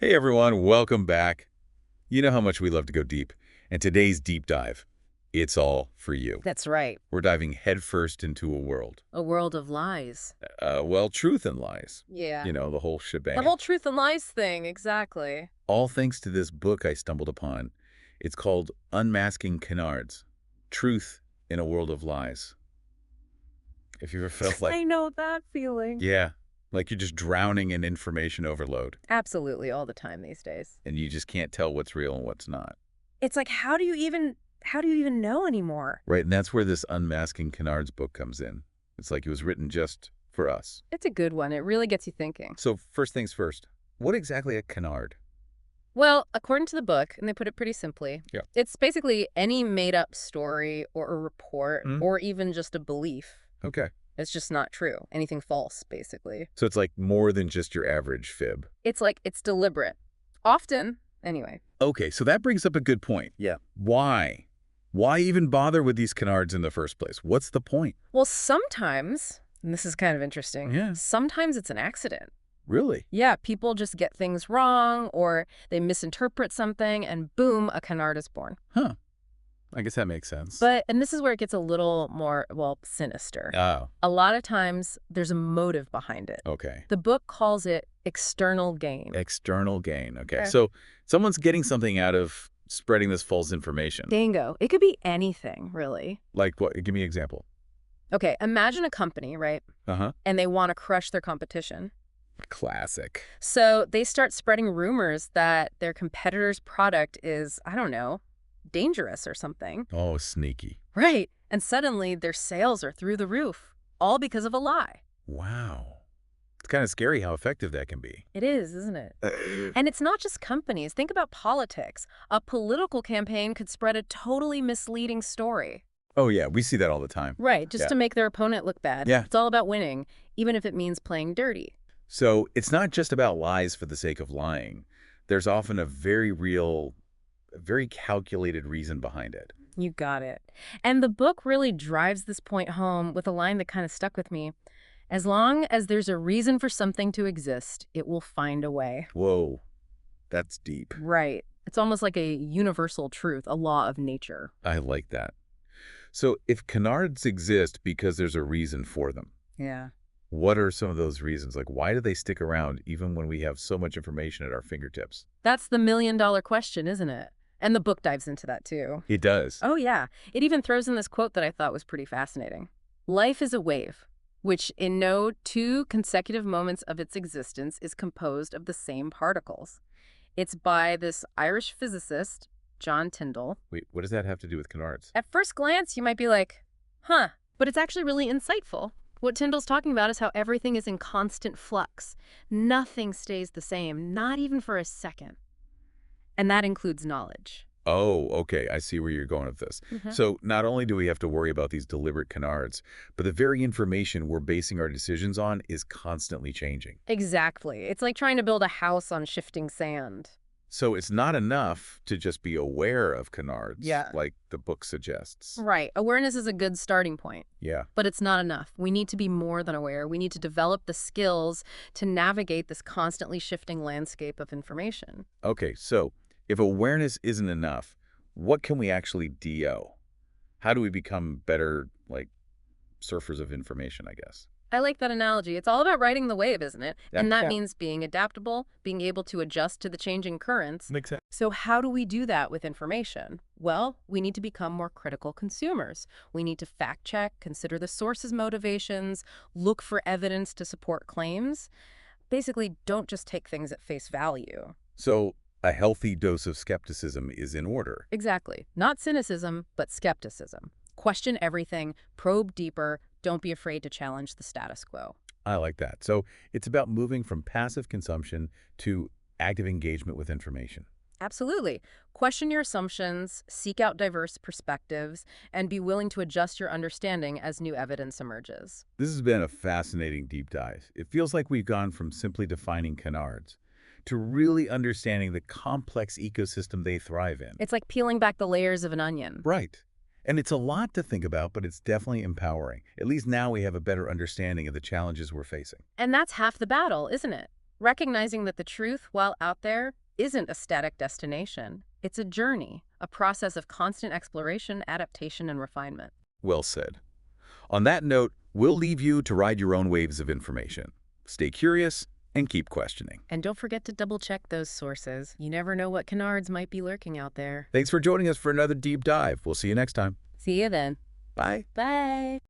Hey everyone, welcome back. You know how much we love to go deep, and today's deep dive, it's all for you. That's right. We're diving headfirst into a world. A world of lies. Well, truth and lies. Yeah. You know, the whole The shebang. whole truth and lies thing, exactly. All thanks to this book I stumbled upon. It's called Unmasking Canards, Truth in a World of Lies. If you ever felt like, I know that feeling. yeah, like you're just drowning in information overload, Absolutely, all the time these days. and you just can't tell what's real and what's not. It's like, how do you even know anymore? Right, and that's where this Unmasking Canards book comes in. It's like it was written just for us. It's a good one. It really gets you thinking. So first things first, what exactly a canard? Well, according to the book, and they put it pretty simply, Yeah. it's basically any made-up story or a report Mm. or even just a belief. Okay. It's just not true. Anything false, basically. So it's like more than just your average fib. It's deliberate. Often, anyway. Okay, so that brings up a good point. Yeah. Why? Why even bother with these canards in the first place? What's the point? Well, sometimes, and this is kind of interesting, Yeah. sometimes it's an accident. Really? Yeah, people just get things wrong or they misinterpret something and boom, a canard is born. Huh. I guess that makes sense. And this is where it gets a little more, well, sinister. Oh, A lot of times there's a motive behind it. okay. The book calls it external gain. External gain. Okay. Okay. So someone's getting something out of spreading this false information. Bingo. It could be anything, really. Like what? Give me an example. Okay, imagine a company, right? Uh-huh. And they want to crush their competition. Classic. So they start spreading rumors that their competitor's product is, I don't know, dangerous or something. Oh, sneaky. Right. And suddenly their sales are through the roof, all because of a lie. Wow. It's kind of scary how effective that can be. It is, isn't it? And it's not just companies. Think about politics. A political campaign could spread a totally misleading story. Oh, yeah. We see that all the time. Right, just Yeah. to make their opponent look bad. Yeah. It's all about winning, even if it means playing dirty. So it's not just about lies for the sake of lying. There's often a very real, very calculated reason behind it. You got it. And the book really drives this point home with a line that kind of stuck with me. As long as there's a reason for something to exist, it will find a way. Whoa. That's deep. Right. It's almost like a universal truth, a law of nature. I like that. So if canards exist because there's a reason for them, Yeah. what are some of those reasons? Like, why do they stick around even when we have so much information at our fingertips? That's the million-dollar question, isn't it? And the book dives into that too. It does. Oh, yeah. It even throws in this quote that I thought was pretty fascinating. Life is a wave, which in no two consecutive moments of its existence is composed of the same particles. It's by this Irish physicist, John Tyndall. Wait, what does that have to do with canards? At first glance, you might be like, huh, but it's actually really insightful. What Tyndall's talking about is how everything is in constant flux. Nothing stays the same, not even for a second. And that includes knowledge. Oh, okay. I see where you're going with this. Mhm. So not only do we have to worry about these deliberate canards, but the very information we're basing our decisions on is constantly changing. Exactly. It's like trying to build a house on shifting sand. So it's not enough to just be aware of canards, Yeah. like the book suggests. Right. Awareness is a good starting point, Yeah. but it's not enough. We need to be more than aware. We need to develop the skills to navigate this constantly shifting landscape of information. Okay, so if awareness isn't enough, what can we actually do? How do we become better, like, surfers of information, I guess? I like that analogy. It's all about riding the wave, isn't it? Yeah. And that Yeah. means being adaptable, being able to adjust to the changing currents. Makes sense. So how do we do that with information? Well, we need to become more critical consumers. We need to fact check, consider the source's motivations, look for evidence to support claims. Basically, don't just take things at face value. So a healthy dose of skepticism is in order. Exactly. Not cynicism, but skepticism. Question everything, probe deeper, don't be afraid to challenge the status quo. I like that. So it's about moving from passive consumption to active engagement with information. Absolutely. Question your assumptions, seek out diverse perspectives, and be willing to adjust your understanding as new evidence emerges. This has been a fascinating deep dive. It feels like we've gone from simply defining canards to really understanding the complex ecosystem they thrive in. It's like peeling back the layers of an onion. Right. And it's a lot to think about, but it's definitely empowering. At least now we have a better understanding of the challenges we're facing. And that's half the battle, isn't it? Recognizing that the truth, while out there, isn't a static destination. It's a journey, a process of constant exploration, adaptation, and refinement. Well said. On that note, we'll leave you to ride your own waves of information. Stay curious and keep questioning. And don't forget to double-check those sources. You never know what canards might be lurking out there. Thanks for joining us for another deep dive. We'll see you next time. See you then. Bye. Bye.